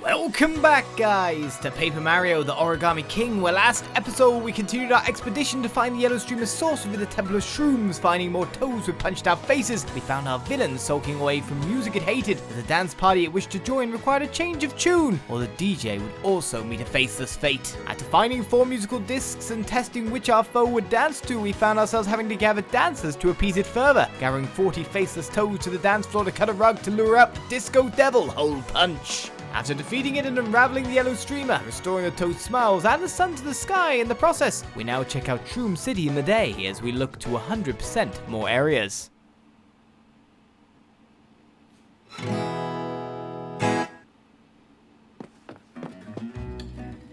Welcome back, guys, to Paper Mario the Origami King, where last episode we continued our expedition to find the Yellow Streamer's source within the Temple of Shrooms, finding more toads with punched out faces. We found our villain sulking away from music it hated, as the dance party it wished to join required a change of tune, or the DJ would also meet a faceless fate. After finding 4 musical discs and testing which our foe would dance to, we found ourselves having to gather dancers to appease it further, gathering 40 faceless toads to the dance floor to cut a rug to lure out Disco Devil Hole Punch. After defeating it and unraveling the Yellow Streamer, restoring the Toad's smiles and the sun to the sky in the process, we now check out Shroom City in the day as we look to 100% more areas.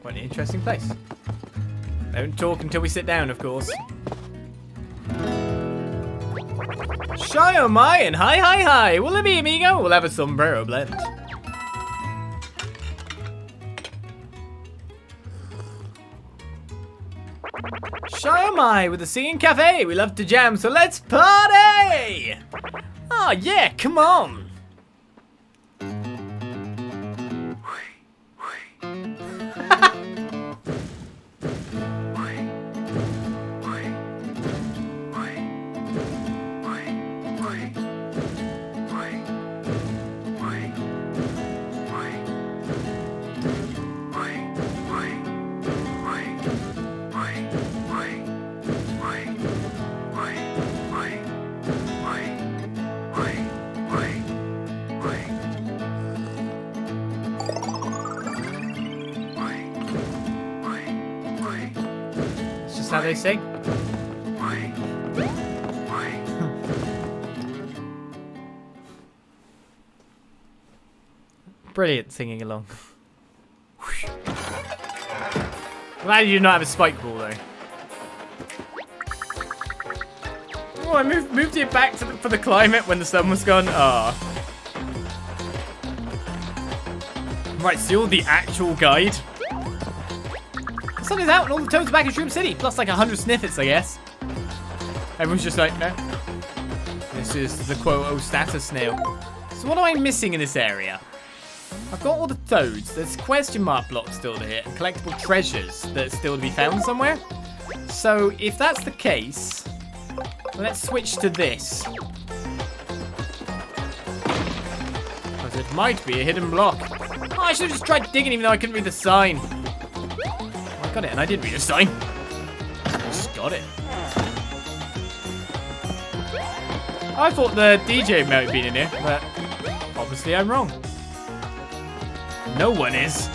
What an interesting place. Don't talk until we sit down, of course. Shy oh my and hi. Will it be amigo? We'll have a sombrero blend. Shy am I with the Singing Cafe. We love to jam, so let's party! Oh yeah, come on. How they sing. Brilliant singing along. Glad you do not have a spike ball though. Oh, I moved it back to for the climate when the sun was gone. Ah. Right, still the actual guide. The sun is out and all the toads are back in Shroom City, plus like 100 sniffets, I guess. Everyone's just like, no. This is the quote-o status snail. So what am I missing in this area? I've got all the toads. There's question mark blocks still to hit and collectible treasures that are still to be found somewhere. So if that's the case, let's switch to this. Because it might be a hidden block. Oh, I should have just tried digging even though I couldn't read the sign. I got it, and I did read a sign. I just got it. I thought the DJ might have been in here, but obviously I'm wrong. No one is.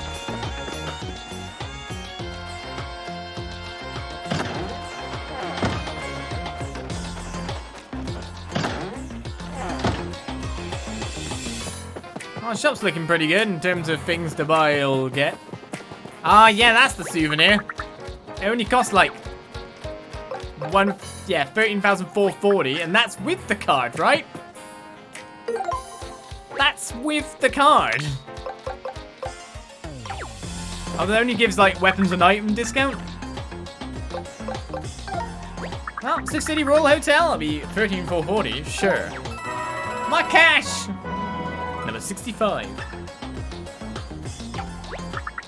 Oh, the shop's looking pretty good in terms of things to buy or get. Ah, yeah, that's the souvenir. It only costs like 13,440, and that's with the card, right? That's with the card. Oh, that only gives like weapons and item discount. Well, 6 City Royal Hotel, I'll be 13,440, sure. My cash! Number 65.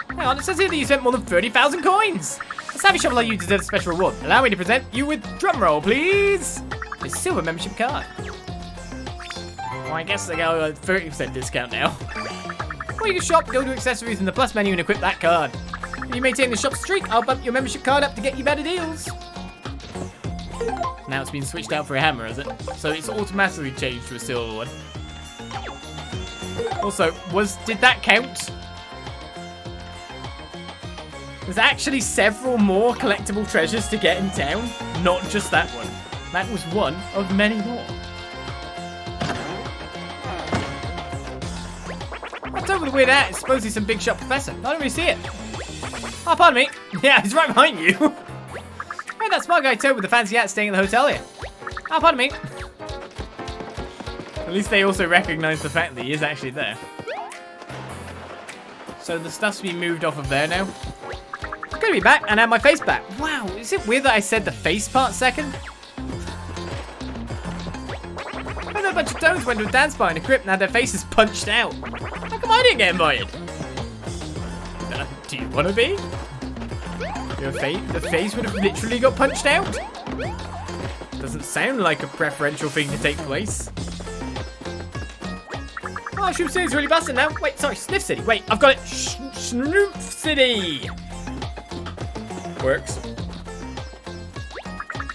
Hang on, it says here that you spent more than 30,000 coins. A savvy shop like you deserve a special reward. Allow me to present you with drum roll, please. A silver membership card. Well, I guess I got a 30% discount now. Well, you can shop, go to accessories in the plus menu and equip that card. If you maintain the shop streak, I'll bump your membership card up to get you better deals. Now it's been switched out for a hammer, is it? So it's automatically changed to a silver one. Also, did that count? There's actually several more collectible treasures to get in town, not just that one. That was one of many more. What's over the weird hat? It's supposedly some big shot professor. I don't really see it. Oh, pardon me. Yeah, he's right behind you. Hey, that smart guy Teod with the fancy hat staying in the hotel here. Oh, pardon me. At least they also recognize the fact that he is actually there. So the stuff's been moved off of there now. I'm gonna be back and have my face back. Wow, is it weird that I said the face part second? I know a bunch of toads went to a dance bar in a crypt and had their faces punched out. How come I didn't get invited? Do you want to be? The face would have literally got punched out? Doesn't sound like a preferential thing to take place. Oh, Shroom City's really busting now. Wait, sorry, Sniff City. Wait, I've got it. Shroom City. Works.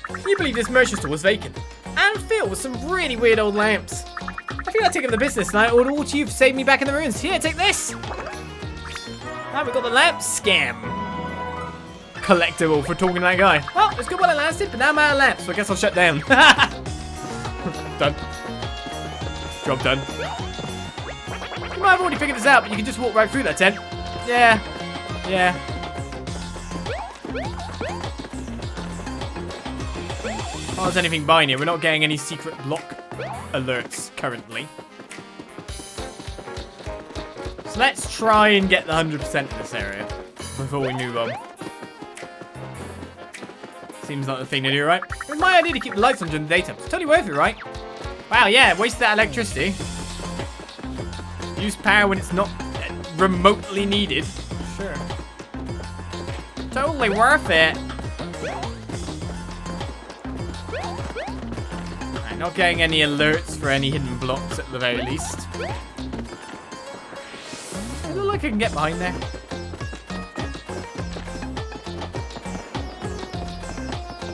Can you believe this merchant store was vacant? And filled with some really weird old lamps. I think I'll take up the business and I order all to you to save me back in the ruins. Here, take this. Now we've got the lamp scam. Collectible for talking to that guy. Well, it's good while it lasted, but now I'm out of lamps, so I guess I'll shut down. Done. Job done. You might have already figured this out, but you can just walk right through that tent. Yeah. Yeah. Oh, there's anything buying here. We're not getting any secret block alerts currently. So let's try and get the 100% in this area before we move on. Seems like the thing to do, right? It was my idea to keep the lights on during the daytime. It's totally worth it, right? Wow, yeah, waste that electricity. Use power when it's not remotely needed. Sure. Totally worth it. I'm not getting any alerts for any hidden blocks at the very least. It looks like I can get behind there.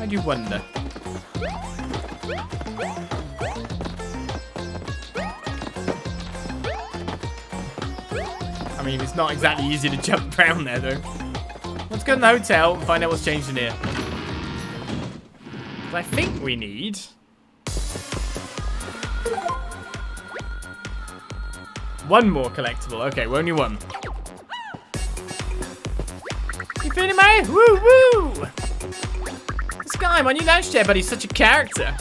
I do wonder. I mean, it's not exactly easy to jump around there, though. Let's go to the hotel and find out what's changed in here. I think we need... one more collectible. Okay, we're only one. You feeling me? Woo woo! This guy, my new lounge chair buddy, is such a character.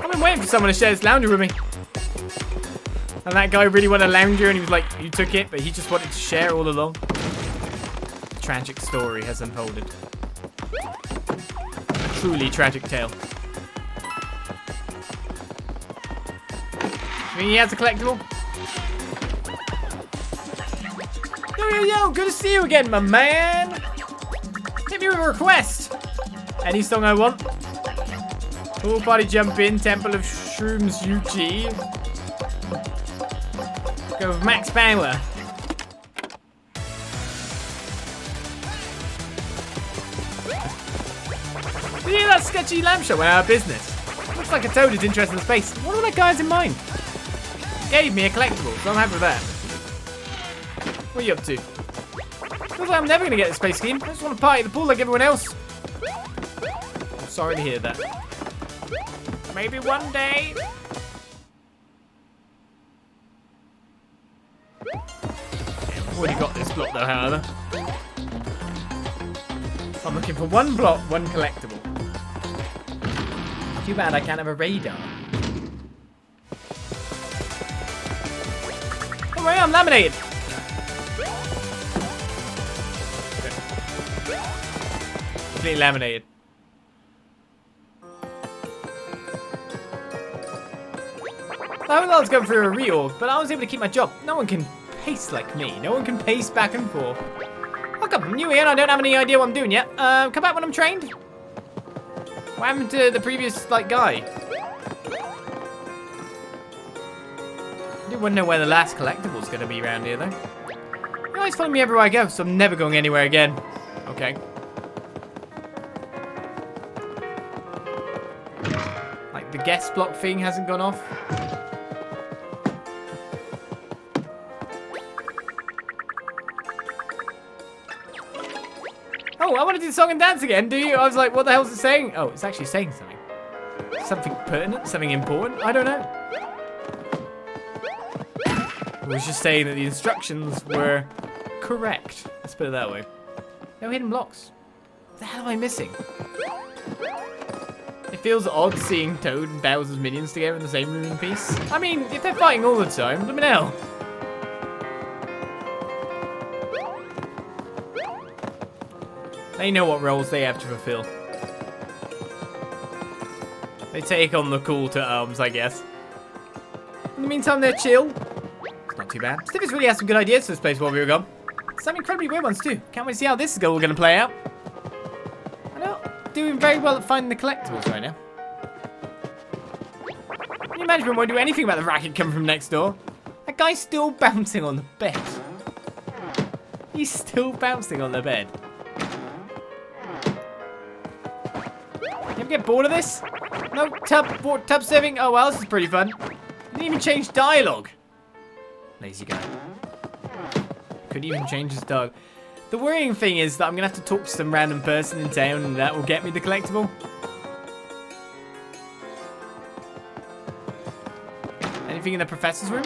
I've been waiting for someone to share this lounger with me. And that guy really wanted a lounger and he was like, you took it, but he just wanted to share all along. A tragic story has unfolded. A truly tragic tale. I mean, he has a collectible. Yo, good to see you again, my man. Hit me with a request. Any song I want. Pool party jump in, Temple of Shrooms UG. Go with Max Power. Did you hear that sketchy lamp show went out of business? Looks like a Teod is interested in space. What do that guy has in mind? Gave me a collectible, so I'm happy with that. What are you up to? Feels like I'm never going to get the space scheme. I just want to party at the pool like everyone else. I'm sorry to hear that. Maybe one day. I've already got this block though, however. I'm looking for one block, one collectible. Too bad I can't have a radar. Oh, wait, I'm laminated. Completely laminated. I was going through a reorg, but I was able to keep my job. No one can pace like me. No one can pace back and forth. Oh, come, I'm new here and I don't have any idea what I'm doing yet. Come back when I'm trained. What happened to the previous, like, guy? I do want to know where the last collectible's going to be around here, though. You always follow me everywhere I go, so I'm never going anywhere again. Okay. Like, the guest block thing hasn't gone off. Oh, I want to do the song and dance again, do you? I was like, what the hell is it saying? Oh, it's actually saying something. Something pertinent? Something important? I don't know. It was just saying that the instructions were correct. Let's put it that way. No hidden blocks. What the hell am I missing? It feels odd seeing Teod and Bowser's minions together in the same room in peace. I mean, if they're fighting all the time, let me know. They know what roles they have to fulfill. They take on the call to arms, I guess. In the meantime, they're chill. It's not too bad. Stiffus really has some good ideas for this place while we were gone. Some incredibly weird ones too. Can't wait to see how this is all going to play out. I'm not doing very well at finding the collectibles right now. Can you imagine we won't do anything about the racket coming from next door? That guy's still bouncing on the bed. He's still bouncing on the bed. You ever get bored of this? No tub serving? Oh well, this is pretty fun. Didn't even change dialogue. Lazy guy. Couldn't even change his dialogue. The worrying thing is that I'm going to have to talk to some random person in town and that will get me the collectible. Anything in the professor's room?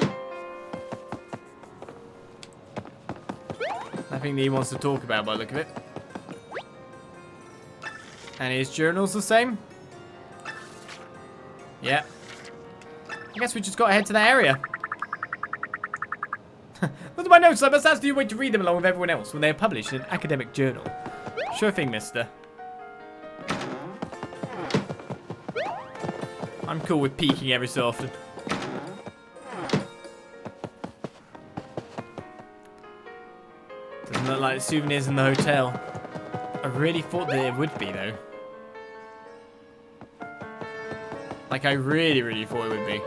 Nothing that he wants to talk about by the look of it. And his journal's the same? Yeah. I guess we just got to head to that area. Look at my notes. I must ask you a way to read them along with everyone else when they are published in an academic journal. Sure thing, mister. I'm cool with peeking every so often. Doesn't look like souvenirs in the hotel. I really thought that it would be, though. Like, I really thought it would be.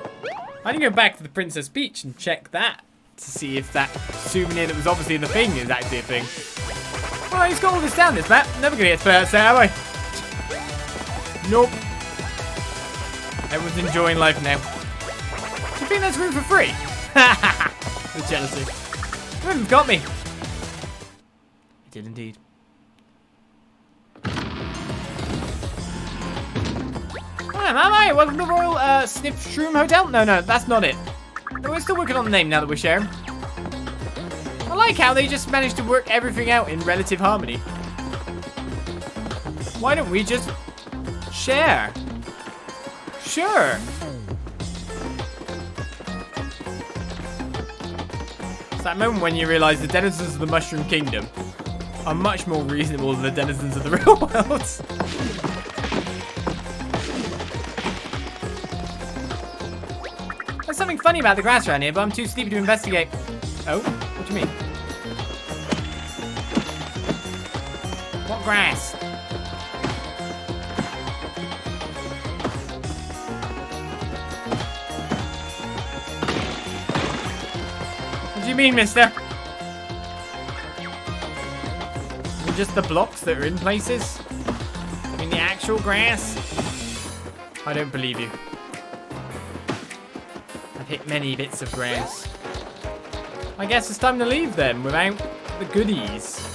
I need to go back to the Princess Beach and check that to see if that souvenir that was obviously in the thing is actually a thing. Well, I just got all this down this map. Never gonna get to play outside, am I? Nope. Everyone's enjoying life now. Do you think there's room for free? The jealousy. You got me. It did indeed. Am I? Welcome to Royal Sniff Shroom Hotel? No, that's not it. But we're still working on the name now that we're sharing. I like how they just managed to work everything out in relative harmony. Why don't we just share? Sure. It's that moment when you realize the denizens of the Mushroom Kingdom are much more reasonable than the denizens of the real world. There's something funny about the grass around here, but I'm too sleepy to investigate. Oh? What do you mean? What grass? What do you mean, mister? Just the blocks that are in places? I mean, the actual grass? I don't believe you. I've hit many bits of grass. I guess it's time to leave then, without the goodies.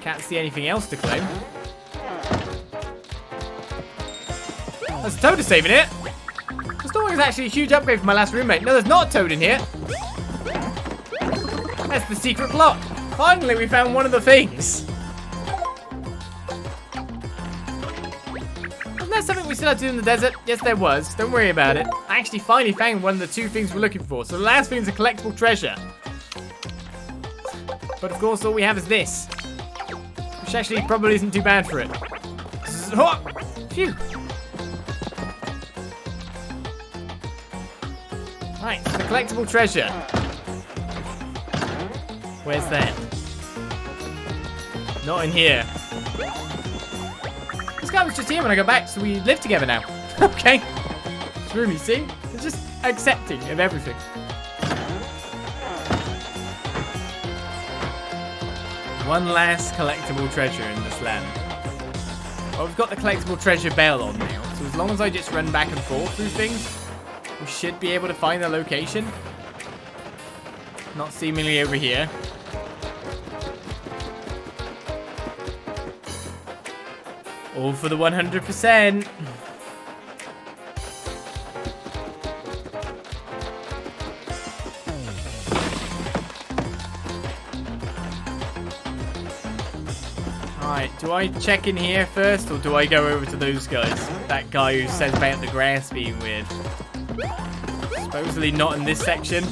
Can't see anything else to claim. There's a Toad saving it. This door is actually a huge upgrade from my last roommate. No, there's not a Toad in here. That's the secret plot. Finally, we found one of the things. Wasn't there something we still had to do in the desert? Yes, there was. Don't worry about it. I actually finally found one of the two things we're looking for. So the last thing is a collectible treasure. But of course, all we have is this. Which actually probably isn't too bad for it. Phew. Right, so the collectible treasure. Where's that? Not in here. This guy was just here when I got back, so we live together now. Okay. It's roomy, see? It's just accepting of everything. One last collectible treasure in this land. Well, we've got the collectible treasure bell on now, so as long as I just run back and forth through things, we should be able to find the location. Not seemingly over here. All for the 100%. Alright, do I check in here first or do I go over to those guys? That guy who says about the grass being weird. Supposedly not in this section.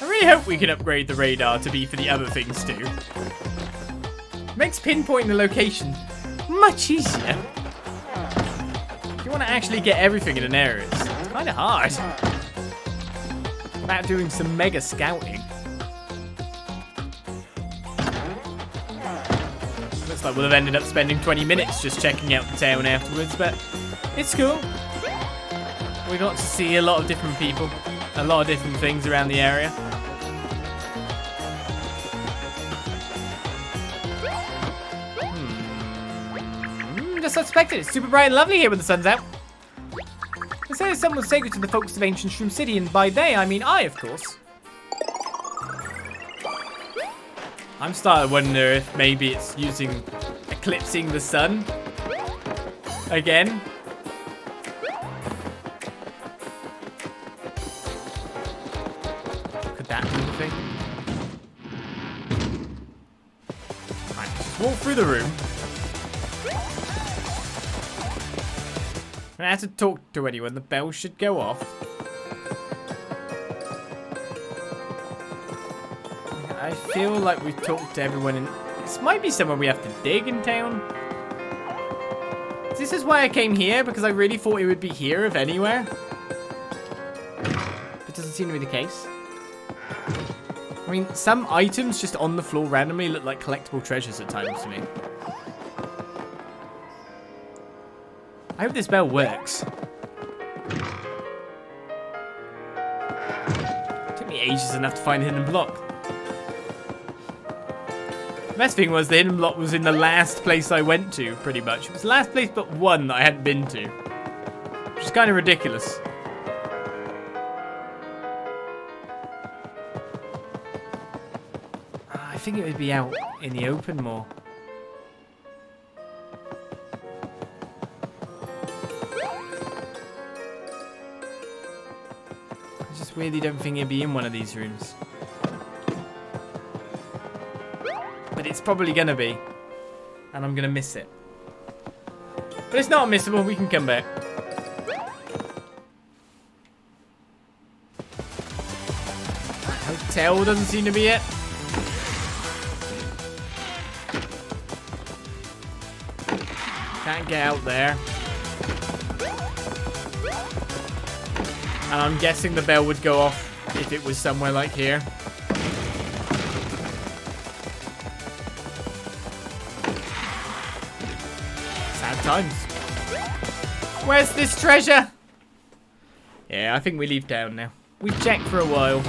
I really hope we can upgrade the radar to be for the other things too. Makes pinpointing the location much easier. If you want to actually get everything in an area, it's kind of hard. About doing some mega scouting. Looks like we'll have ended up spending 20 minutes just checking out the town afterwards, but it's cool. We got to see a lot of different people, a lot of different things around the area. Just unexpected. It's super bright and lovely here when the sun's out. They say the sun was sacred to the folks of ancient Shroom City, and by they, I mean I, of course. I'm starting to wonder if maybe it's eclipsing the sun again. Could that be the thing? Right, just walk through the room. I don't have to talk to anyone. The bell should go off. I feel like we've talked to everyone, and this might be somewhere we have to dig in town. This is why I came here, because I really thought it would be here, if anywhere. But doesn't seem to be the case. I mean, some items just on the floor randomly look like collectible treasures at times to me. I hope this bell works. It took me ages enough to find a hidden block. The best thing was the hidden block was in the last place I went to, pretty much. It was the last place but one that I hadn't been to. Which is kind of ridiculous. I think it would be out in the open more. Really don't think it'd be in one of these rooms. But it's probably gonna be. And I'm gonna miss it. But it's not missable, we can come back. Hotel doesn't seem to be it. Can't get out there. And I'm guessing the bell would go off if it was somewhere like here. Sad times. Where's this treasure? Yeah, I think we leave town now. We've checked for a while.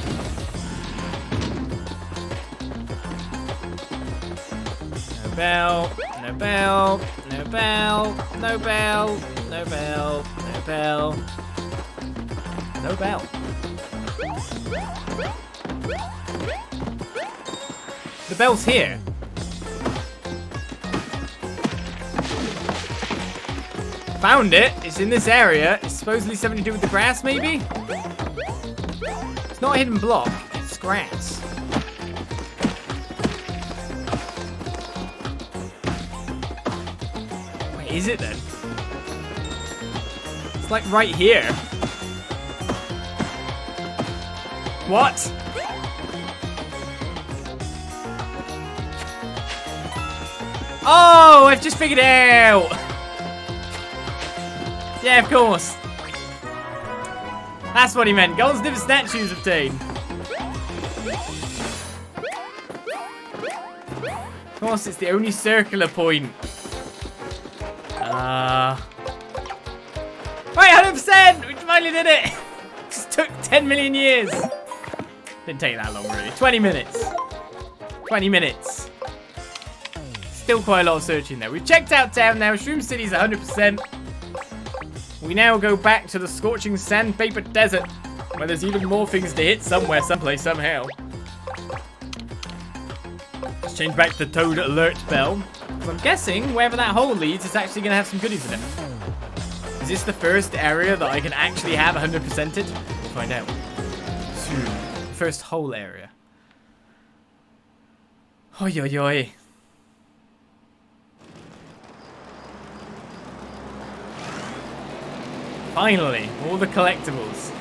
No bell, no bell, no bell, no bell, no bell, no bell. No bell. The bell's here. Found it. It's in this area. It's supposedly something to do with the grass, maybe? It's not a hidden block. It's grass. Wait, is it then? It's like right here. What? Oh, I've just figured it out. Yeah, of course. That's what he meant. Gold's different statues obtained. Of course, it's the only circular point. Right, 100%! We finally did it! Just took 10 million years. Didn't take that long, really. 20 minutes. 20 minutes. Still quite a lot of searching there. We've checked out town now. Shroom City's 100%. We now go back to the Scorching Sandpaper Desert, where there's even more things to hit somewhere, someplace, somehow. Let's change back to the Teod alert bell. So I'm guessing wherever that hole leads is actually going to have some goodies in it. Is this the first area that I can actually have 100%ed? We'll find out soon. First whole area. Oi, oi, oi. Finally, all the collectibles.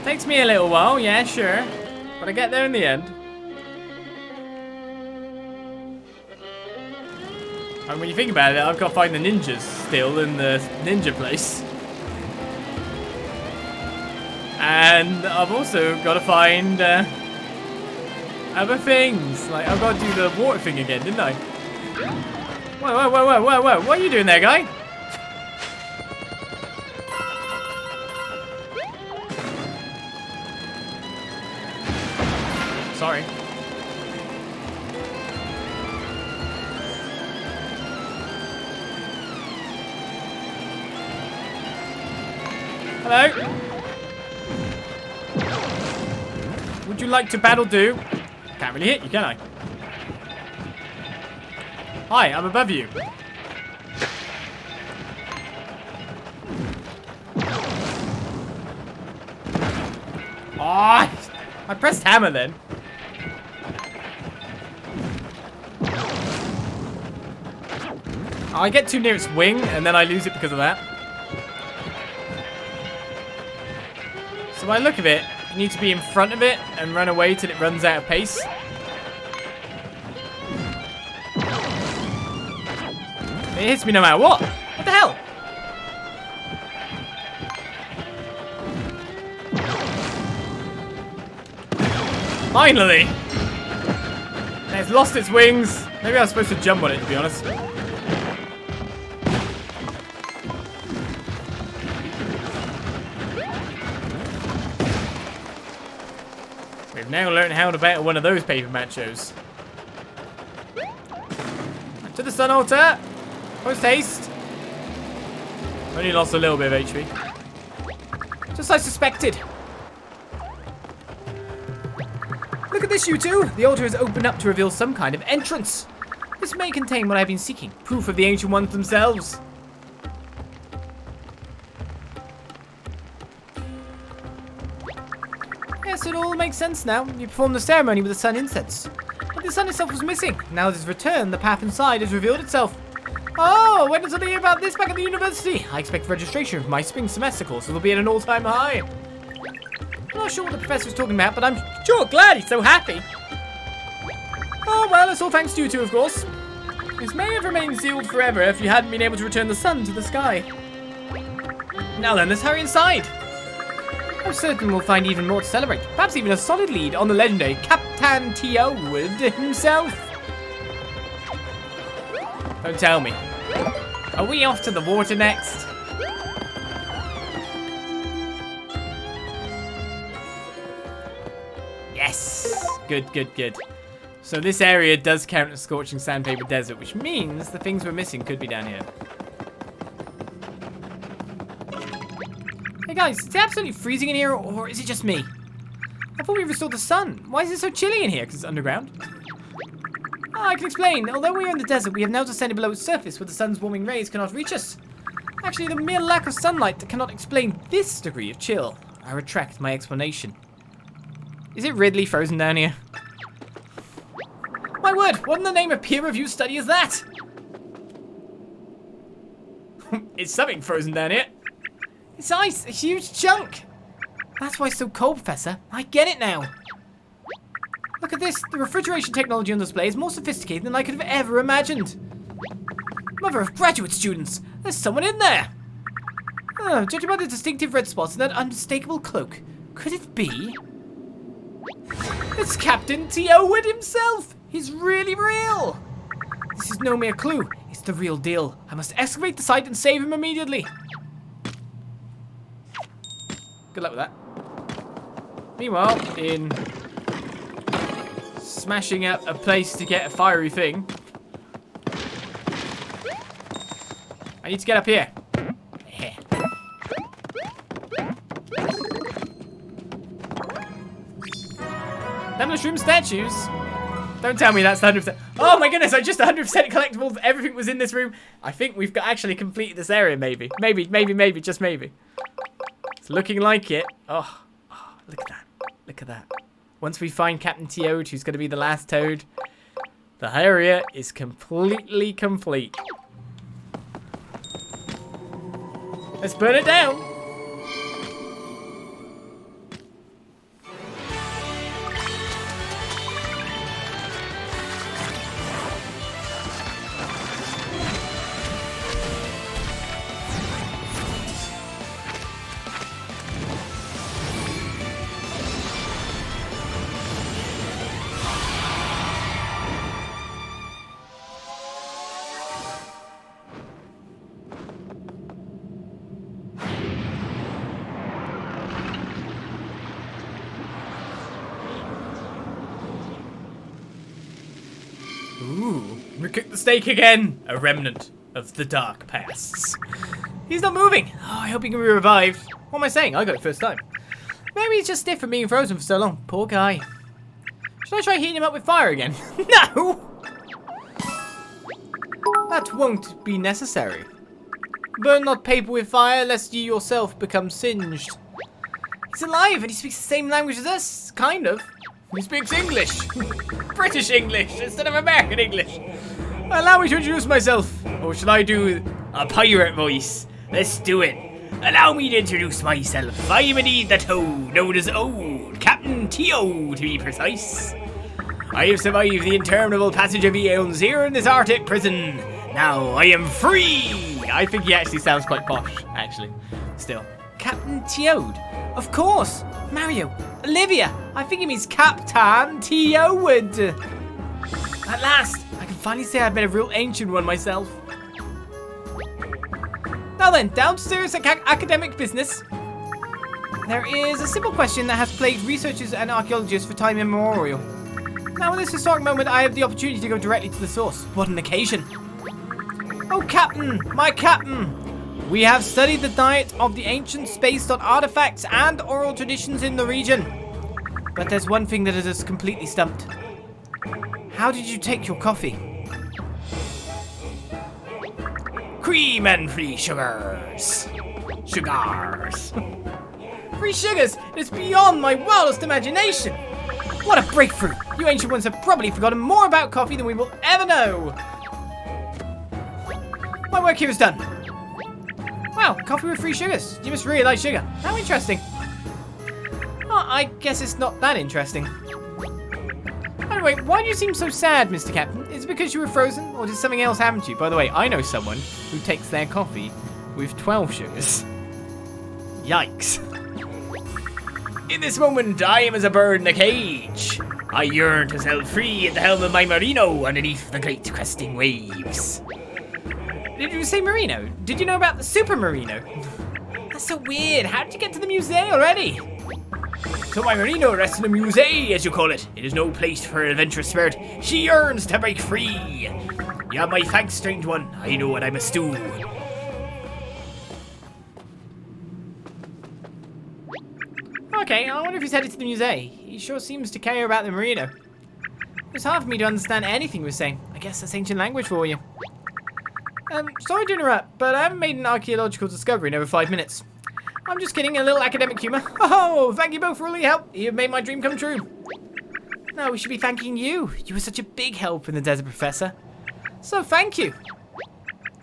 Takes me a little while, yeah, sure. But I get there in the end. And when you think about it, I've got to find the ninjas still in the ninja place. And I've also got to find other things. Like, I've got to do the water thing again, didn't I? Whoa. What are you doing there, guy? Sorry. Hello? Would you like to battle do? Can't really hit you, can I? Hi, I'm above you. Oh, I pressed hammer then. Oh, I get too near its wing and then I lose it because of that. So by the look of it, you need to be in front of it and run away till it runs out of pace. It hits me no matter what. What the hell? Finally! And it's lost its wings. Maybe I was supposed to jump on it, to be honest. We've now learned how to battle one of those paper machos. To the sun altar! Post haste! Only lost a little bit of HP. Just as I suspected. Look at this, you two! The altar has opened up to reveal some kind of entrance. This may contain what I've been seeking. Proof of the ancient ones themselves. Yes, it all makes sense now. You performed the ceremony with the sun incense. But the sun itself was missing. Now that it's returned, the path inside has revealed itself. Oh, when did I hear about this back at the university? I expect registration for my spring semester course will be at an all-time high. I'm not sure what the professor was talking about, but I'm sure glad he's so happy. Oh, well, it's all thanks to you two, of course. This may have remained sealed forever if you hadn't been able to return the sun to the sky. Now then, let's hurry inside. I'm certain we'll find even more to celebrate. Perhaps even a solid lead on the legendary Khap'Taan Teod himself. Don't tell me. Are we off to the water next? Yes! Good. So this area does count as Scorching Sandpaper Desert, which means the things we're missing could be down here. Hey guys, is it absolutely freezing in here, or is it just me? I thought we restored the sun. Why is it so chilly in here? Because it's underground? I can explain. Although we are in the desert, we have now descended below its surface where the sun's warming rays cannot reach us. Actually, the mere lack of sunlight that cannot explain this degree of chill. I retract my explanation. Is it Ridley frozen down here? My word, what in the name of peer review study is that? It's something frozen down here. It's ice, a huge chunk. That's why it's so cold, Professor. I get it now. Look at this. The refrigeration technology on display is more sophisticated than I could have ever imagined. Mother of graduate students, there's someone in there. Oh, judging by the distinctive red spots and that unmistakable cloak, could it be? It's Captain Teod himself. He's really real. This is no mere clue. It's the real deal. I must excavate the site and save him immediately. Good luck with that. Meanwhile, in smashing up a place to get a fiery thing, I need to get up here. Yeah. Them mushroom statues. Don't tell me that's 100%. Oh my goodness, I just 100% collectibles. Everything was in this room. I think we've actually completed this area, maybe. Maybe, just maybe. It's looking like it. Oh, look at that. Look at that. Once we find Captain Teod, who's going to be the last Toad, the area is completely complete. Let's burn it down. cook the steak again. A remnant of the dark pasts. He's not moving. Oh, I hope he can be revived. What am I saying? I got it first time. Maybe he's just stiff from being frozen for so long. Poor guy. Should I try heating him up with fire again? No! That won't be necessary. Burn not paper with fire, lest you yourself become singed. He's alive, and he speaks the same language as us, kind of. He speaks English. British English instead of American English. Allow me to introduce myself. Or should I do a pirate voice? Let's do it. Allow me to introduce myself. I'm indeed the Toad, known as Old Captain Teod, to be precise. I have survived the interminable passage of eons here in this Arctic prison. Now I am free! I think he actually sounds quite posh, actually. Still. Captain Teod. Of course! Mario. Olivia. I think he means Khap'Taan Teod. At last, I can finally say I've met a real ancient one myself. Now then, down to serious academic business. There is a simple question that has plagued researchers and archaeologists for time immemorial. Now in this historic moment, I have the opportunity to go directly to the source. What an occasion! Oh, Captain! My Captain! We have studied the diet of the ancients based on artifacts and oral traditions in the region. But there's one thing that has us completely stumped. How did you take your coffee? Cream and free sugars. Sugars. Free sugars? It's beyond my wildest imagination. What a breakthrough. You ancient ones have probably forgotten more about coffee than we will ever know. My work here is done. Wow, coffee with free sugars. You must really like sugar. How interesting. Oh, I guess it's not that interesting. Anyway, why do you seem so sad, Mr. Captain? Is it because you were frozen, or did something else happen to you? By the way, I know someone who takes their coffee with 12 sugars. Yikes. In this moment, I am as a bird in a cage. I yearn to sail free at the helm of my merino underneath the great cresting waves. Did you say merino? Did you know about the super merino? That's so weird. How did you get to the museum already? So my merino rests in a museum, as you call it. It is no place for an adventurous spirit. She yearns to break free. You have my thanks, strange one. I know what I must do. Okay, I wonder if he's headed to the museum. He sure seems to care about the merino. It's hard for me to understand anything he was saying. I guess that's ancient language for you. Sorry to interrupt, but I haven't made an archaeological discovery in over 5 minutes. I'm just kidding, a little academic humor. Oh, thank you both for all your help. You've made my dream come true. No, we should be thanking you. You were such a big help in the desert, Professor. So thank you.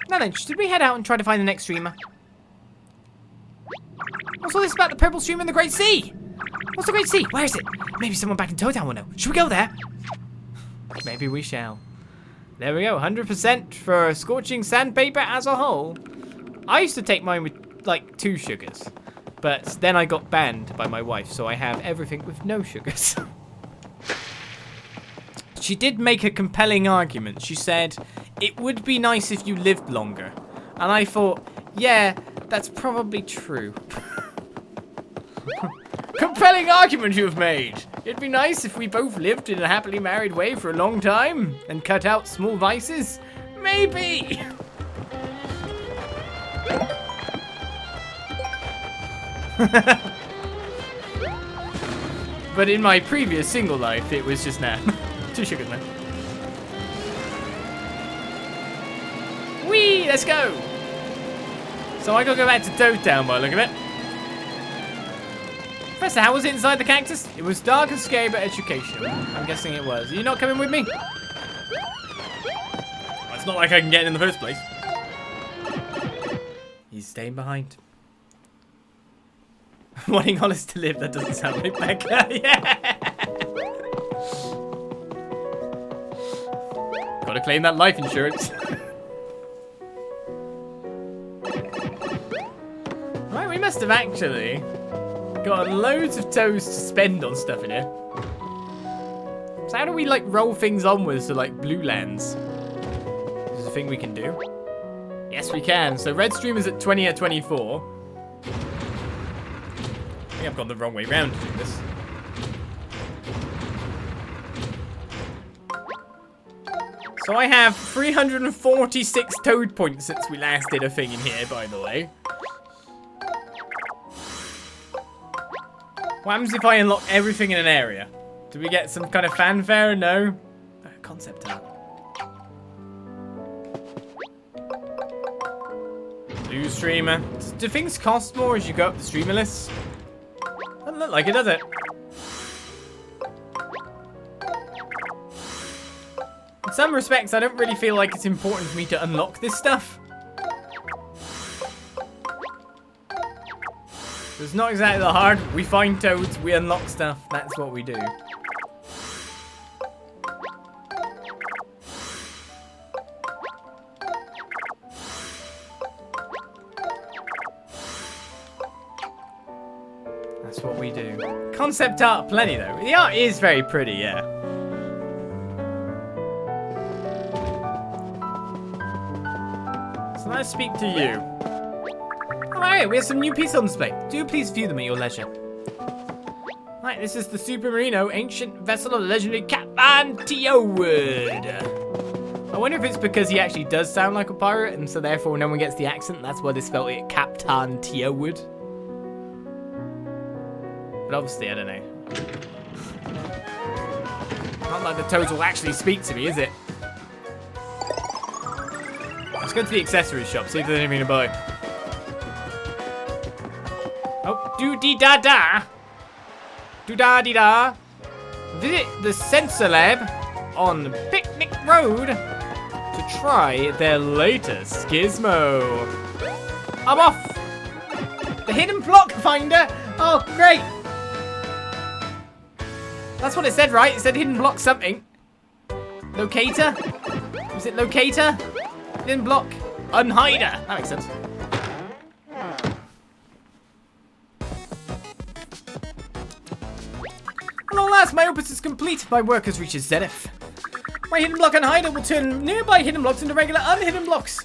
Now then, should we head out and try to find the next streamer? What's all this about the purple streamer in the Great Sea? What's the Great Sea? Where is it? Maybe someone back in Toad will know. Should we go there? Maybe we shall. There we go, 100% for Scorching Sandpaper as a whole. I used to take mine with, like, 2 sugars. But then I got banned by my wife, so I have everything with no sugars. She did make a compelling argument. She said, it would be nice if you lived longer. And I thought, yeah, that's probably true. Compelling argument you've made. It'd be nice if we both lived in a happily married way for a long time and cut out small vices. Maybe. But in my previous single life, it was just nah. 2 sugars, man. Whee! Let's go! So I gotta go back to Toad Town by the look of it. Professor, how was it inside the cactus? It was dark and scary, but educational. I'm guessing it was. Are you not coming with me? Well, it's not like I can get in the first place. He's staying behind. Wanting Hollis to live, that doesn't sound like Becca. Yeah! Gotta claim that life insurance. Right, we must have actually got loads of toes to spend on stuff in here. So how do we, like, roll things onwards to, like, blue lands? Is this a thing we can do? Yes, we can. So red stream is at 20 or 24. I think I've gone the wrong way round to do this. So I have 346 Toad points since we last did a thing in here, by the way. What happens if I unlock everything in an area? Do we get some kind of fanfare? No. Concept art. Blue streamer. Do things cost more as you go up the streamer list? Doesn't look like it, does it? In some respects, I don't really feel like it's important for me to unlock this stuff. It's not exactly that hard. We find toads, we unlock stuff. That's what we do. That's what we do. Concept art plenty though. The art is very pretty, yeah. So let's speak to you. Alright, we have some new pieces on display. Do please view them at your leisure. Right, this is the Super Marino ancient vessel of the legendary Khap'Taan Teod. I wonder if it's because he actually does sound like a pirate, and so therefore no one gets the accent. That's why they spelled it Khap'Taan Teod. But obviously, I don't know. Not like the toads will actually speak to me, is it? Let's go to the accessories shop, see if there's anything to buy. Oh, do-dee-da-da. Do-da-dee-da. Visit the Sensor Lab on Picnic Road to try their latest gizmo. I'm off. The hidden block finder. Oh, great. That's what it said, right? It said hidden block something. Locator? Was it locator? Hidden block. Unhider. That makes sense. And at last, my opus is complete. My work has reached its zenith. My hidden block unhider will turn nearby hidden blocks into regular unhidden blocks.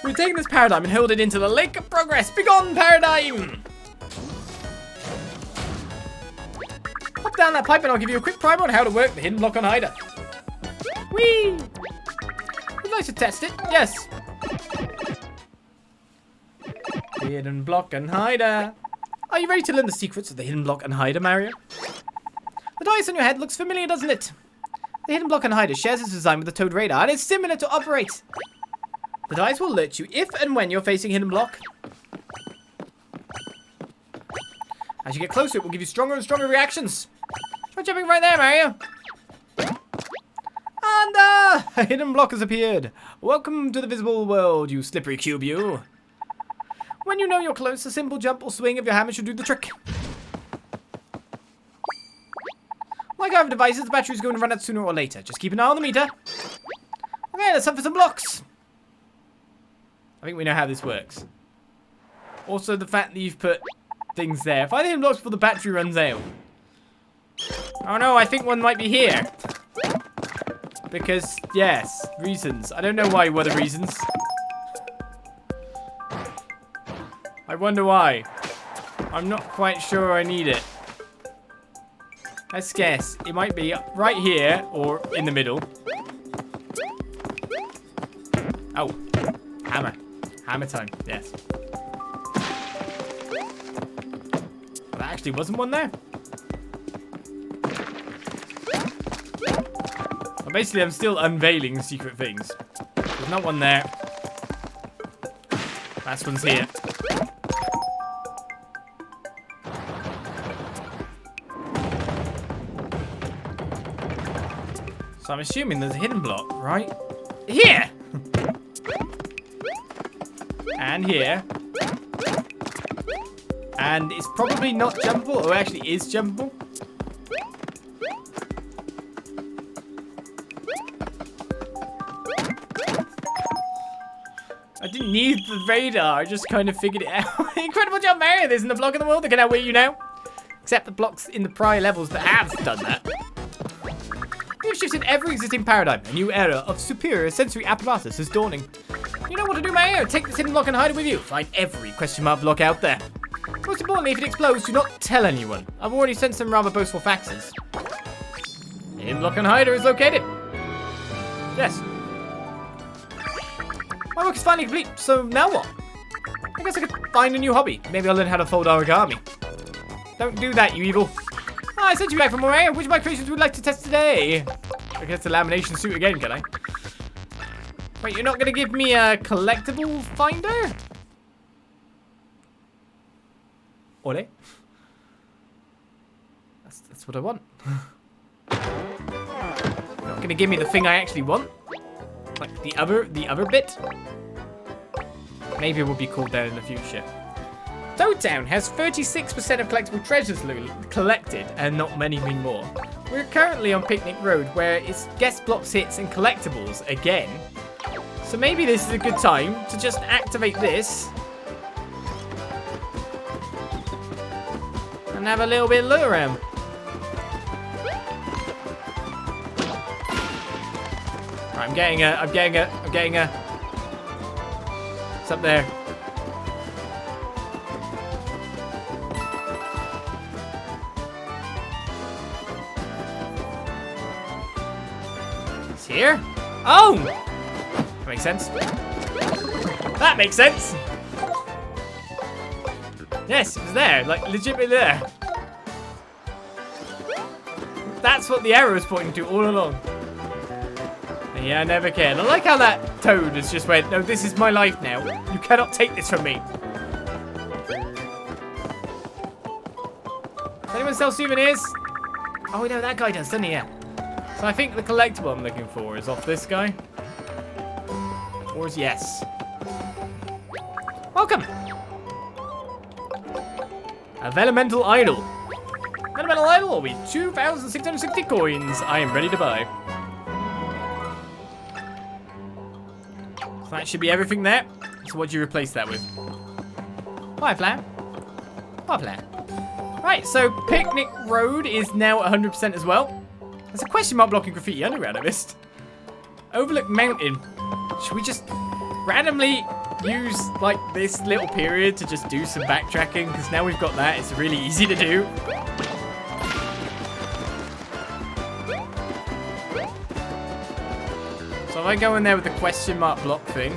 We've taken this paradigm and hurled it into the lake of progress. Begone, paradigm! Hop down that pipe and I'll give you a quick primer on how to work the hidden block unhider. Whee! Would like to test it? Yes. Hidden block unhider. Are you ready to learn the secrets of the hidden block unhider, Mario? The dice on your head looks familiar, doesn't it? The hidden block unhider shares its design with the Toad radar and is similar to operate. The dice will alert you if and when you're facing a hidden block. As you get closer, it will give you stronger and stronger reactions. Try jumping right there, Mario. And a hidden block has appeared. Welcome to the visible world, you slippery cube, you. When you know you're close, a simple jump or swing of your hammer should do the trick. Like other devices, the battery is going to run out sooner or later. Just keep an eye on the meter. Okay, let's hunt for some blocks. I think we know how this works. Also, the fact that you've put things there. Find the hidden blocks before the battery runs out. Oh no, I think one might be here. Because, yes, reasons. I don't know why, what are the reasons. I wonder why. I'm not quite sure I need it. Let's guess. It might be right here or in the middle. Oh, hammer. Hammer time, yes. There actually wasn't one there. Well, basically, I'm still unveiling secret things. There's not one there. Last one's here. So I'm assuming there's a hidden block, right? Here! And here. And it's probably not jumpable. Oh, it actually is jumpable. I didn't need the radar. I just kind of figured it out. Incredible jump, Mario. There isn't a block in the world that can outwit you now. Except the blocks in the prior levels that have done that. We've shifted every existing paradigm. A new era of superior sensory apparatus is dawning. You know what to do, Mario. Take this hidden block and hide it with you. Find every question mark block out there. Most importantly, if it explodes, do not tell anyone. I've already sent some rather boastful faxes. The hidden block and hider is located. Yes. My work is finally complete, so now what? I guess I could find a new hobby. Maybe I'll learn how to fold origami. Don't do that, you evil. Oh, I sent you back for more air. Which of my creations would you like to test today? I guess the lamination suit again, can I? Wait, you're not going to give me a collectible finder? Ole? That's what I want. You're not going to give me the thing I actually want? Like the other bit? Maybe it will be called that in the future. Town has 36% of collectible treasures collected, and not many more. We're currently on Picnic Road, where it's guest blocks, hits, and collectibles again. So maybe this is a good time to just activate this and have a little bit of look around. Right, I'm getting a. It's up there. It's here? Oh! That makes sense. That makes sense! Yes, it was there, like legitimately there. That's what the arrow was pointing to all along. And yeah, I never cared. I like how that toad has just went, no, this is my life now. You cannot take this from me. Does anyone sell souvenirs? Oh, no, that guy does, doesn't he? Yeah. So I think the collectible I'm looking for is off this guy. Or is yes. Welcome. A Velemental Idol. Velemental Idol will be 2,660 coins. I am ready to buy. So that should be everything there. So what do you replace that with? Hi, Flan. Hi, Flan. Right, so Picnic Road is now 100% as well. There's a question mark blocking graffiti underground I missed. Overlook Mountain. Should we just randomly use like this little period to just do some backtracking? Because now we've got that, it's really easy to do. So if I go in there with the question mark block thing,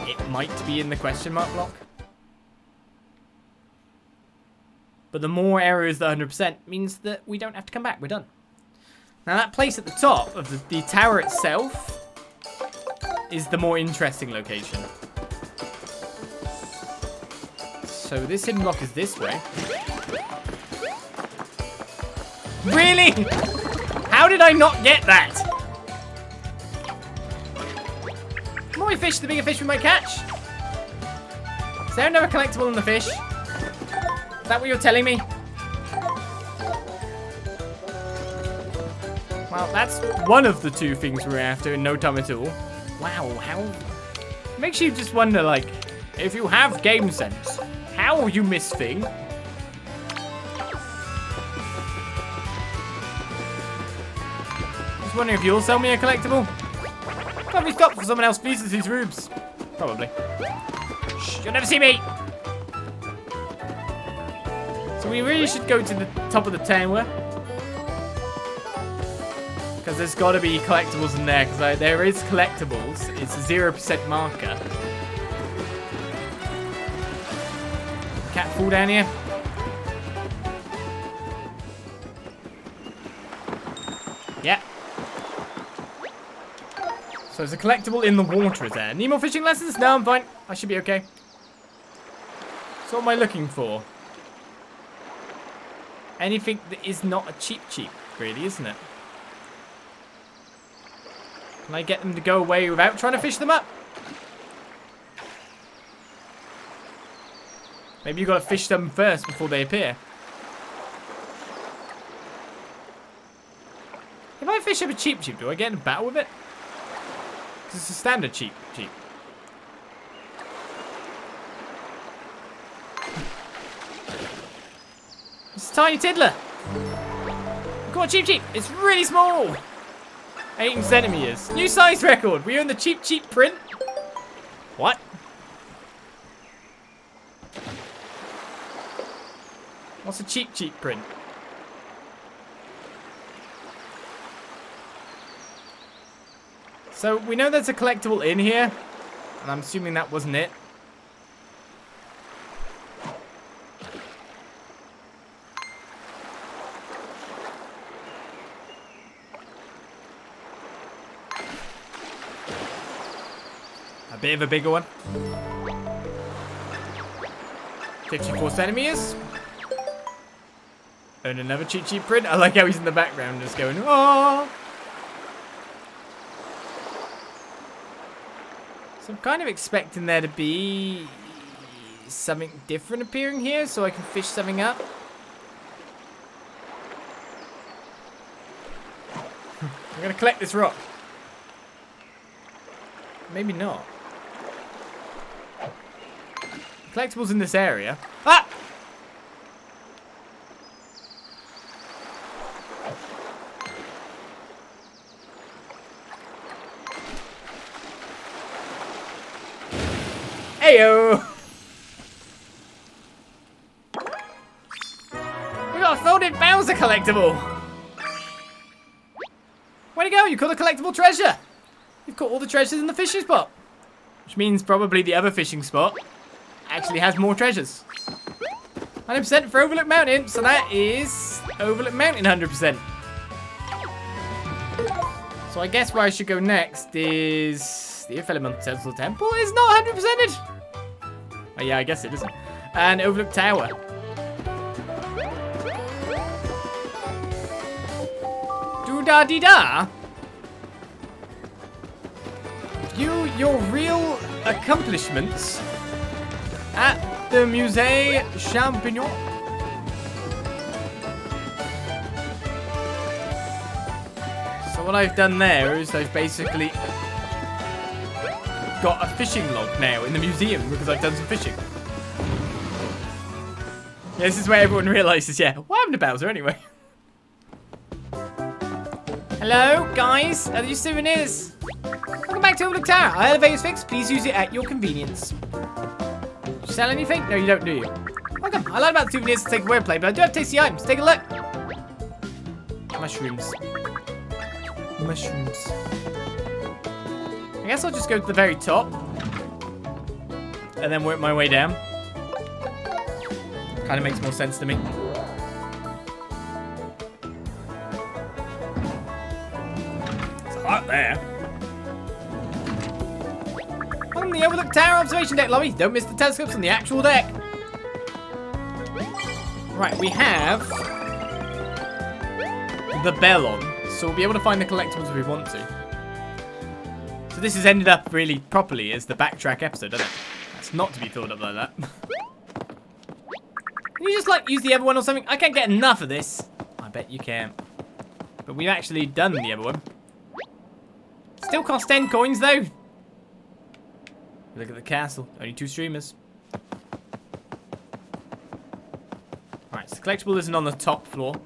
it might be in the question mark block. But the more areas than 100% means that we don't have to come back. We're done. Now that place at the top of the tower itself is the more interesting location. So this hidden block is this way. Really? How did I not get that? The more we fish, the bigger fish we might catch. Is there another collectible in the fish? Is that what you're telling me? Well, that's one of the two things we're after in no time at all. Wow, how... Makes you just wonder, like, if you have game sense, how you miss thing? Just wondering if you'll sell me a collectible? Probably stop for someone else visits these rooms. Probably. Shh, you'll never see me! So we really should go to the top of the tower. Because there's got to be collectibles in there. Because there is collectibles. It's a 0% marker. Cat fall down here. Yeah. So there's a collectible in the water, is there? Need more fishing lessons? No, I'm fine. I should be okay. So what am I looking for? Anything that is not a cheap, really, isn't it? Can I get them to go away without trying to fish them up? Maybe you got to fish them first before they appear. If I fish up a cheap, do I get in a battle with it? 'Cause it's a standard cheap. It's a tiny tiddler. Come on, cheap. It's really small. 18 centimeters. New size record. We own the cheap print. What? What's a cheap print? So we know there's a collectible in here. And I'm assuming that wasn't it. A bit of a bigger one. 54 centimeters. And another cheat sheet print. I like how he's in the background just going, oh. So I'm kind of expecting there to be something different appearing here so I can fish something up. I'm going to collect this rock. Maybe not. Collectibles in this area. Ah! Heyo! We got a folded Bowser collectible! Way to go, you caught a collectible treasure! You've caught all the treasures in the fishing spot. Which means probably the other fishing spot actually has more treasures. 100% for Overlook Mountain, so that is Overlook Mountain 100%. So I guess where I should go next is the Elemental Temple is not 100%ed. Oh yeah, I guess it isn't. And Overlook Tower. Do-da-dee-da. View your real accomplishments at the Musée Champignon. So what I've done there is I've basically got a fishing log now in the museum because I've done some fishing. Yeah, this is where everyone realizes, yeah, what happened to Bowser anyway? Hello, guys. Are these souvenirs? Welcome back to Overlook Tower. Our elevator is fixed. Please use it at your convenience. Do you sell anything? No, you don't, do you? Welcome. I lied about the souvenirs to take wordplay, but I do have tasty items. Take a look. Mushrooms. Mushrooms. I guess I'll just go to the very top. And then work my way down. Kind of makes more sense to me. It's hot there. On the Overlook Tower observation deck lobby. Don't miss the telescopes on the actual deck. Right, we have the bell on. So we'll be able to find the collectibles if we want to. So this has ended up really properly as the backtrack episode, doesn't it? That's not to be filled up like that. Can you just like use the other one or something? I can't get enough of this. I bet you can. But we've actually done the other one. Still cost 10 coins though. Look at the castle. Only 2 streamers. Right, so the collectible isn't on the top floor.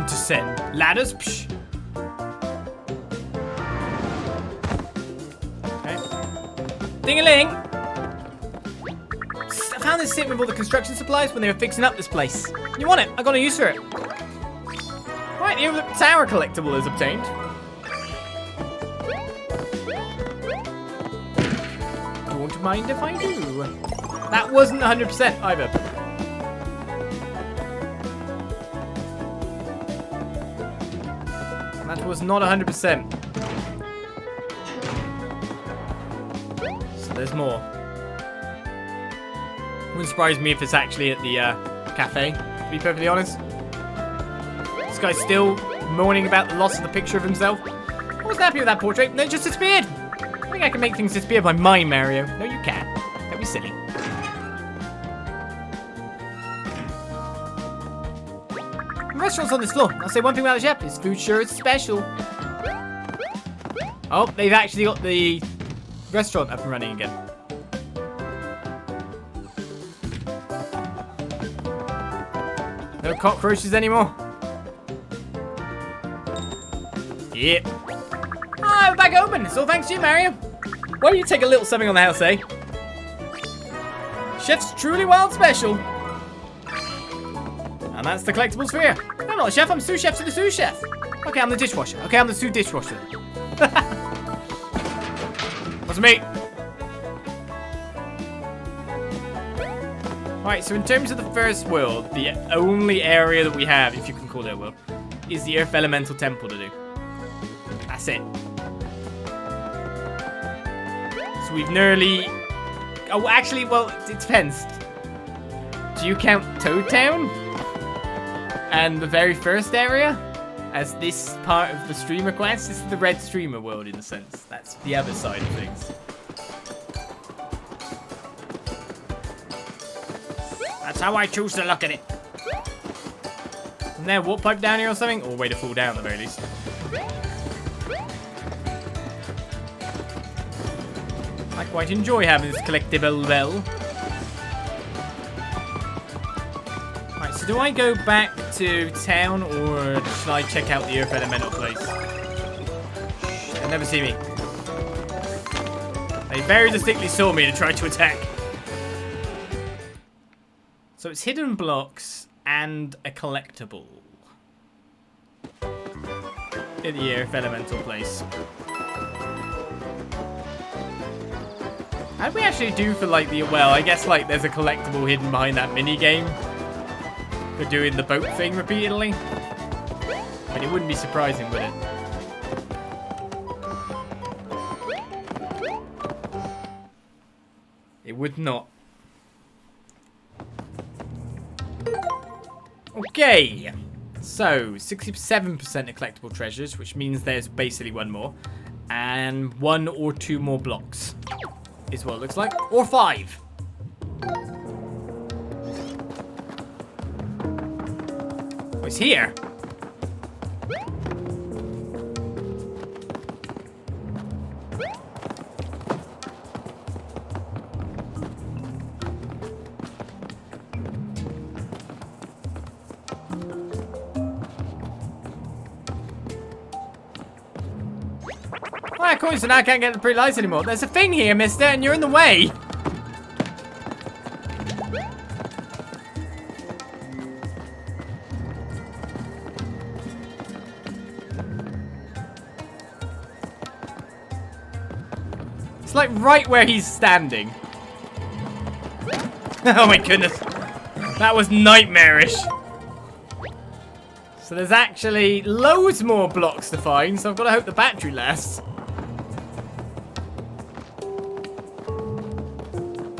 Descend. Ladders. Psh. Okay. Ding-a-ling. I found this sitting with all the construction supplies when they were fixing up this place. You want it? I got a use for it. Right, the Overlook Tower collectible is obtained. Don't mind if I do. That wasn't 100% either. That was not 100%. So there's more. Wouldn't surprise me if it's actually at the cafe, to be perfectly honest. This guy's still moaning about the loss of the picture of himself. I wasn't happy with that portrait, and it just disappeared. I think I can make things disappear by mind, Mario. No, you can't. Don't be silly. The restaurant's on this floor. I'll say one thing about the chef. His food sure is special. Oh, they've actually got the restaurant up and running again. No cockroaches anymore. Yep. Ah, we're back open. It's all thanks to you, Mario. Why don't you take a little something on the house, eh? Chef's truly wild special. And that's the collectible sphere. I'm not a chef, I'm sous chef to the sous chef. Okay, I'm the dishwasher. Okay, I'm the sous dishwasher. What's me? Right, so in terms of the first world, the only area that we have, if you can call it a world, is the Earth Elemental Temple to do. That's it. So we've nearly... Oh, actually, well, it depends. Do you count Toad Town? And the very first area? As this part of the streamer quest? This is the red streamer world, in a sense. That's the other side of things. That's how I choose to look at it. Isn't there a warp pipe down here or something? Or a way to fall down, at the very least. I quite enjoy having this collectible bell. Right, so do I go back to town or should I check out the Earth Elemental place? They'll never see me. They very distinctly saw me to try to attack. So it's hidden blocks and a collectible in the Earth Elemental place. How do we actually do for like the, well, I guess like there's a collectible hidden behind that mini game for doing the boat thing repeatedly. But it wouldn't be surprising, would it? It would not. Okay, so 67% of collectible treasures, which means there's basically one more, and 1 or 2 more blocks is what it looks like, or 5. Oh, it's here. Of course, so now I can't get the pretty lights anymore. There's a thing here, mister, and you're in the way. It's like right where he's standing. Oh my goodness. That was nightmarish. So there's actually loads more blocks to find, so I've got to hope the battery lasts.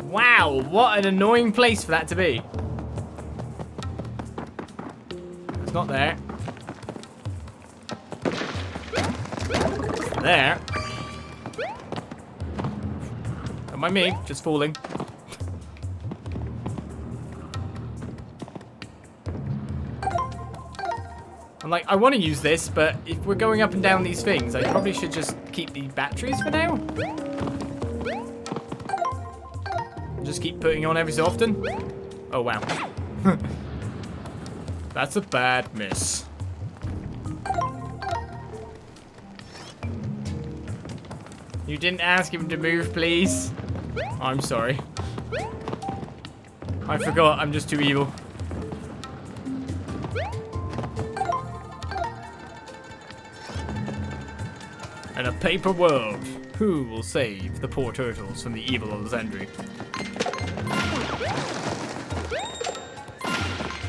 Wow, what an annoying place for that to be. It's not there. It's there. Don't mind me, just falling. I'm like, I want to use this, but if we're going up and down these things, I probably should just keep the batteries for now. Just keep putting on every so often. Oh, wow. That's a bad miss. You didn't ask him to move, please. I'm sorry. I forgot, I'm just too evil. In a paper world, who will save the poor turtles from the evil Olizandri?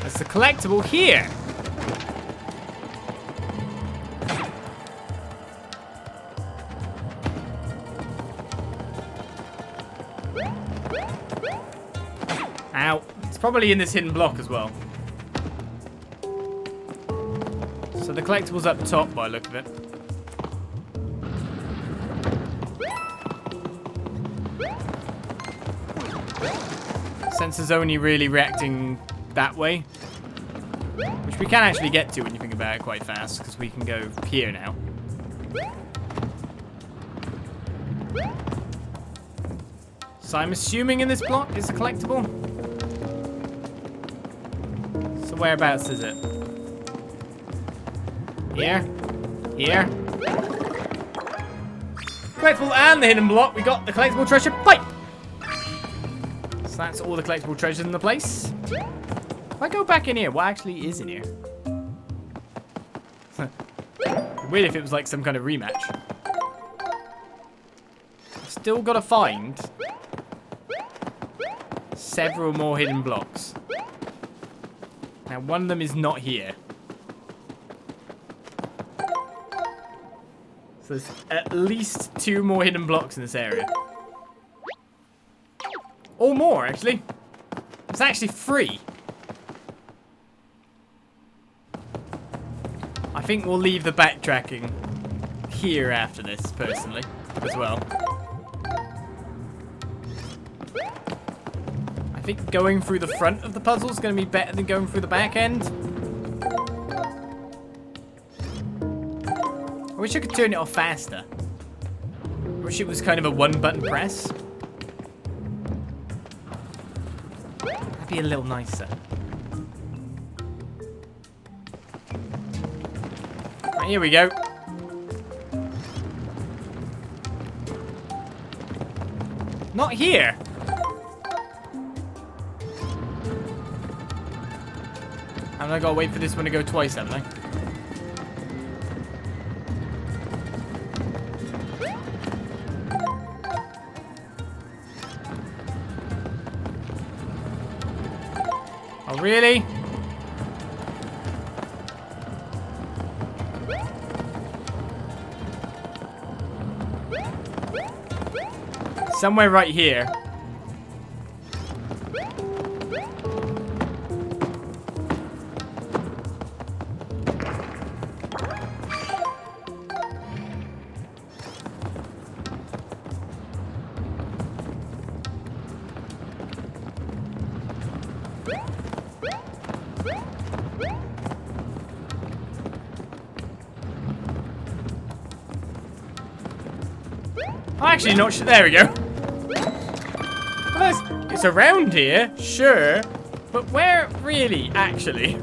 There's the collectible here. Ow. It's probably in this hidden block as well. So the collectible's up top by the look of it. Sensor's only really reacting that way, which we can actually get to when you think about it quite fast, because we can go here now. So I'm assuming in this block is a collectible. So whereabouts is it? Here? Here? Collectible and the hidden block. We got the collectible treasure pipe. So that's all the collectible treasures in the place. If I go back in here, what actually is in here? Weird if it was like some kind of rematch. Still gotta find several more hidden blocks. Now, one of them is not here. So there's at least 2 more hidden blocks in this area. Or more, actually. It's actually 3. I think we'll leave the backtracking here after this, personally, as well. I think going through the front of the puzzle is going to be better than going through the back end. I wish I could turn it off faster. I wish it was kind of a one-button press. That'd be a little nicer. Right, here we go. Not here. And I gotta wait for this one to go twice, haven't I? Oh, really? Somewhere right here. Oh, actually, not sure. There we go. Well, it's around here, sure, but where really, actually?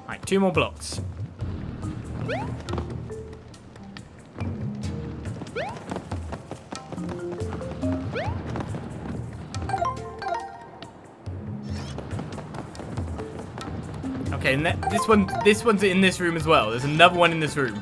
Right, 2 more blocks. Okay, and this one's in this room as well. There's another one in this room.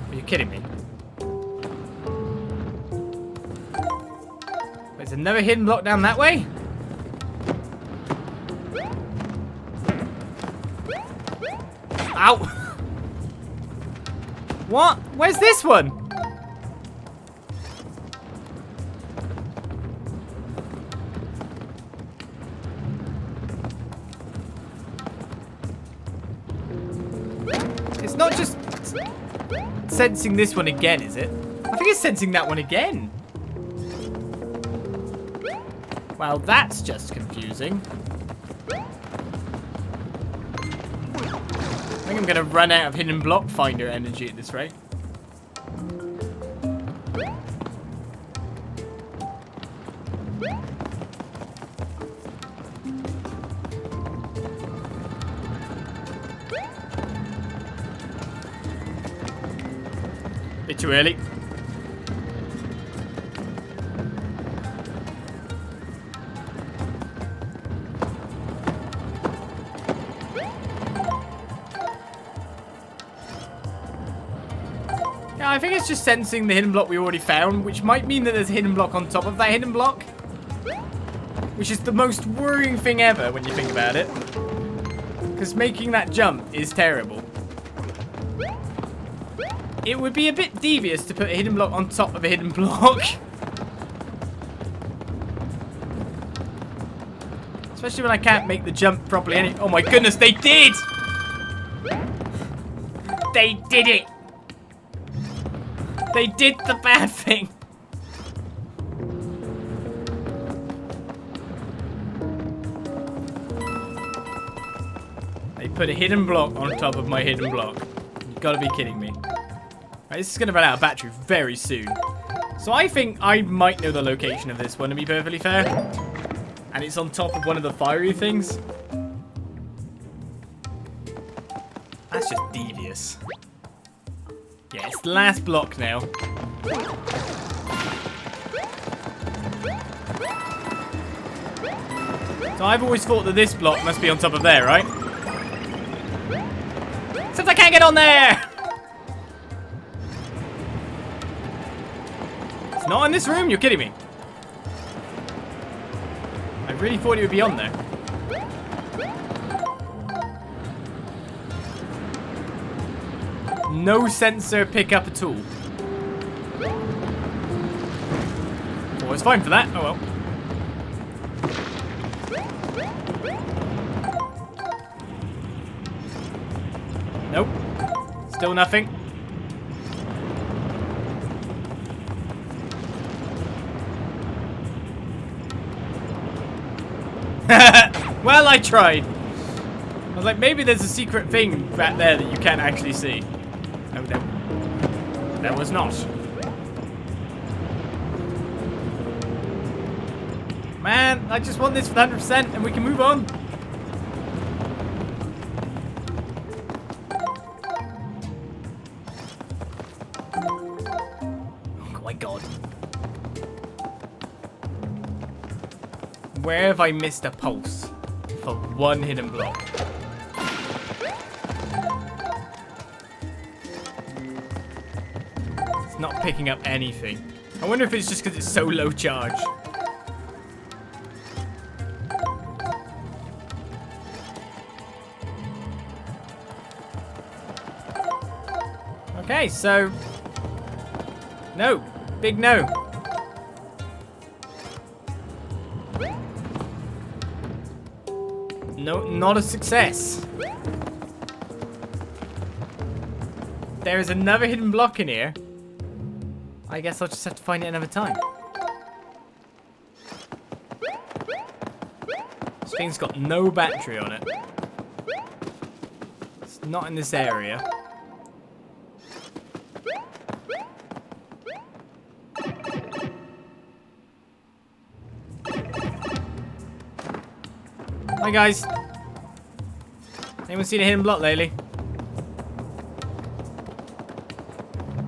Are you kidding me? There's another hidden block down that way? Ow! What? Where's this one? It's not just sensing this one again, is it? I think it's sensing that one again. Well, that's just confusing. I think I'm going to run out of hidden block finder energy at this rate. Bit too early. Yeah, I think it's just sensing the hidden block we already found, which might mean that there's a hidden block on top of that hidden block. Which is the most worrying thing ever when you think about it. Because making that jump is terrible. It would be a bit devious to put a hidden block on top of a hidden block. Especially when I can't make the jump properly. Oh my goodness, they did! They did it! They did the bad thing! They put a hidden block on top of my hidden block. You've got to be kidding me. Right, this is going to run out of battery very soon. So I think I might know the location of this one, to be perfectly fair. And it's on top of one of the fiery things. That's just devious. Yeah, it's the last block now. So I've always thought that this block must be on top of there, right? Except I can't get on there! It's not in this room, you're kidding me. I really thought it would be on there. No sensor pickup at all. Oh, it's fine for that. Oh well. Nope. Still nothing. Well, I tried. I was like, maybe there's a secret thing back there that you can't actually see. No, there was not. Man, I just want this for 100% and we can move on. Oh my god. Where have I missed a pulse for one hidden block? It's not picking up anything. I wonder if it's just because it's so low charge. Okay, so... No. Big no. No, not a success. There is another hidden block in here. I guess I'll just have to find it another time. This thing's got no battery on it. It's not in this area. Hi guys. Anyone seen a hidden block lately?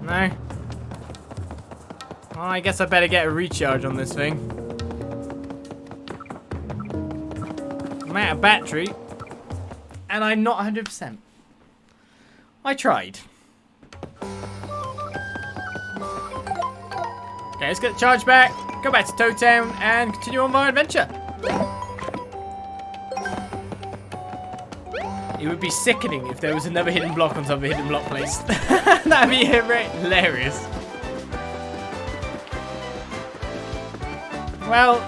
No? Oh, I guess I better get a recharge on this thing. I'm out of battery. And I'm not 100%. I tried. Okay, let's get the charge back. Go back to Toad Town and continue on my adventure. It would be sickening if there was another hidden block on top of a hidden block place. That'd be hilarious. Well,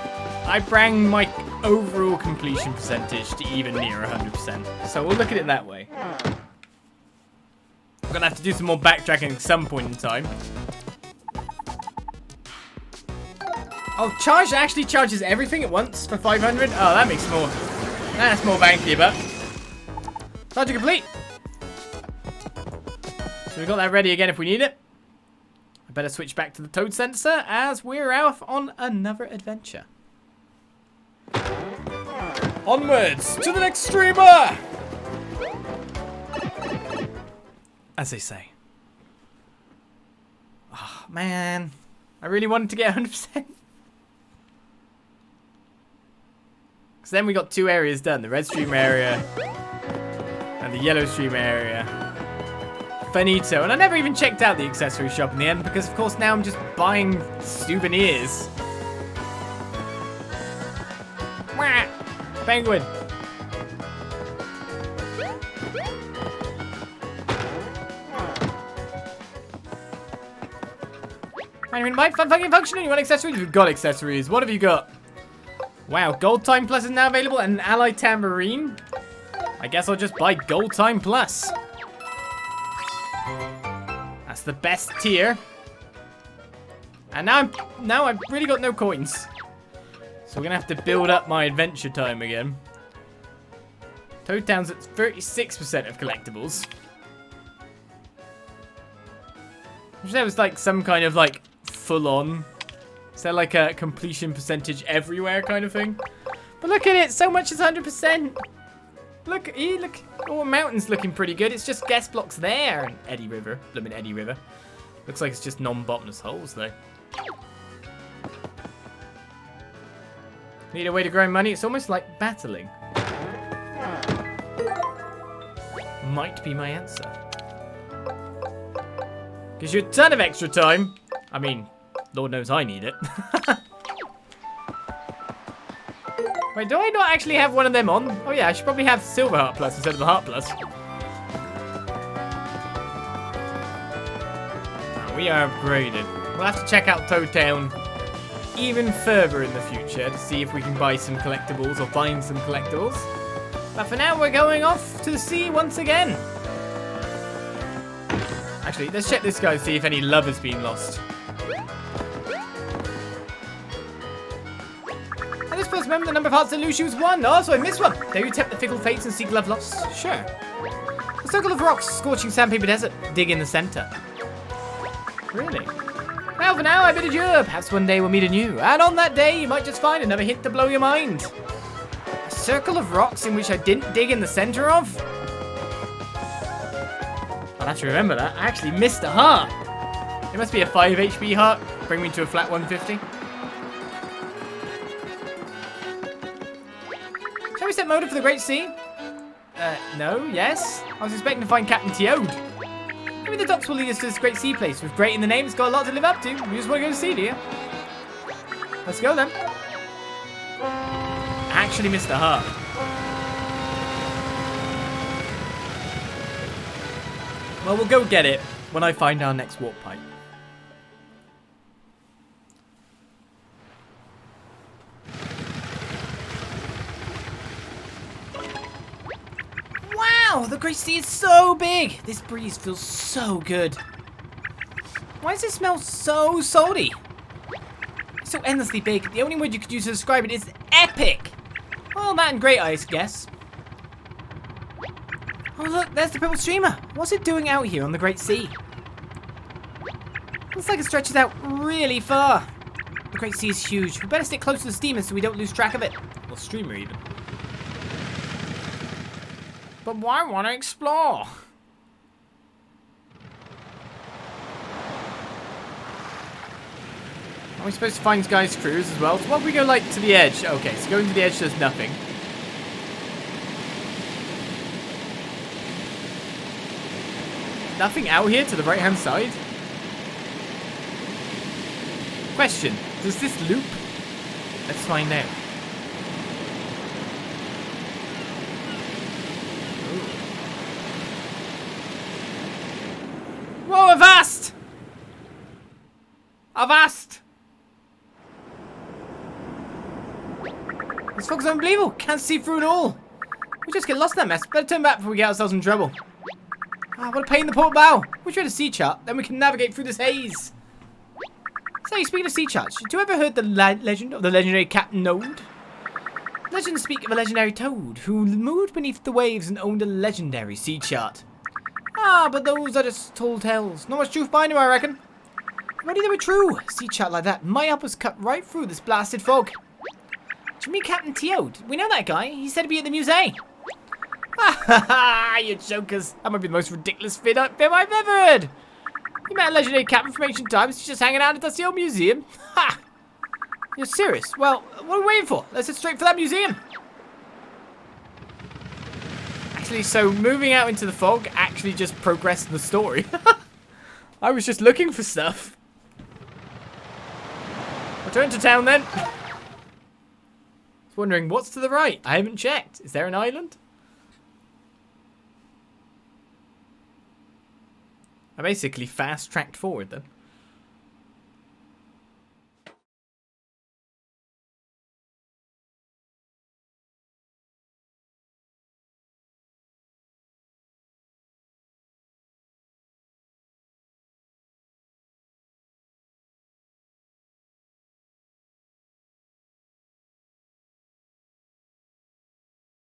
I bring my overall completion percentage to even near 100%. So we'll look at it that way. I'm gonna have to do some more backtracking at some point in time. Oh, charge actually charges everything at once for 500? Oh, that makes more. That's more bang for your buck. Charge complete. So we got that ready again if we need it. I better switch back to the Toad sensor as we're off on another adventure. Onwards to the next streamer! As they say. Oh, man. I really wanted to get 100%. Because then we got two areas done. The red stream area and the yellow stream area. Finito. And I never even checked out the accessory shop in the end because, of course, now I'm just buying souvenirs. Wah! Penguin. Fucking functioning. You want accessories? We've got accessories. What have you got? Wow, Gold Time Plus is now available and an Ally Tambourine. I guess I'll just buy Gold Time Plus. That's the best tier. And now I've really got no coins. So we're gonna have to build up my adventure time again. Toad Town's at 36% of collectibles. I wish there was like some kind of like full-on. Is there like a completion percentage everywhere kind of thing? But look at it, so much is 100%. Look, look, oh, mountain's looking pretty good. It's just guest blocks there. And Eddie River, blooming Eddie River. Looks like it's just non-bottomless holes though. Need a way to grind money? It's almost like battling. Might be my answer. Gives you a ton of extra time. I mean, Lord knows I need it. Wait, do I not actually have one of them on? Oh yeah, I should probably have Silver Heart Plus instead of the Heart Plus. Oh, we are upgraded. We'll have to check out Toad Town even further in the future to see if we can buy some collectibles or find some collectibles. But for now, we're going off to the sea once again. Actually, let's check this guy to see if any love has been lost. At this first moment, the number of hearts to lose was 1. Oh, so I missed one. There you tempt the fickle fates and seek love lost. Sure. A circle of rocks, Scorching Sandpaper Desert. Dig in the center. Really? Well, for now, I bid adieu. Perhaps one day we'll meet anew. And on that day, you might just find another hint to blow your mind. A circle of rocks in which I didn't dig in the center of? I'll have to remember that. I actually missed a heart. It must be a 5 HP heart. Bring me to a flat 150. Shall we set motor for the Great Sea? No, yes. I was expecting to find Captain Teod. Maybe the docks will lead us to this great sea place. With great in the name, it's got a lot to live up to. We just want to go to sea, do you? Let's go then. I actually missed a heart. Well, we'll go get it when I find our next warp pipe. Wow, the Great Sea is so big. This breeze feels so good. Why does it smell so salty? It's so endlessly big. The only word you could use to describe it is epic. Well, that and great, I guess. Oh, look, there's the purple streamer. What's it doing out here on the Great Sea? Looks like it stretches out really far. The Great Sea is huge. We better stick close to the steamer so we don't lose track of it. Or streamer, even. But why want to explore? Are we supposed to find guys' crews as well? So what if we go, like, to the edge? Okay, so going to the edge does nothing. Nothing out here to the right-hand side? Question, does this loop? Let's find out. Whoa, avast! Avast! This fog's unbelievable. Can't see through it all. We just get lost in that mess. Better turn back before we get ourselves in trouble. Ah, what a pain in the port bow. Wish we had a sea chart, then we can navigate through this haze. Say, speaking of sea charts, have you ever heard the legend of the legendary Captain Teod? Legends speak of a legendary toad who moved beneath the waves and owned a legendary sea chart. Ah, but those are just tall tales. Not much truth behind them, I reckon. What if they were true? A sea chart like that might help us cut right through this blasted fog. Do you mean Captain Teod? We know that guy. He said to be at the museum. Ha ha ha! You jokers. That might be the most ridiculous bit I've ever heard. You met a legendary captain from ancient times. He's just hanging out at the dusty old museum. Ha! You're serious? Well, what are we waiting for? Let's head straight for that museum. Actually, so moving out into the fog actually just progressed the story. I was just looking for stuff. Return to town then. I was wondering what's to the right. I haven't checked. Is there an island? I basically fast-tracked forward then.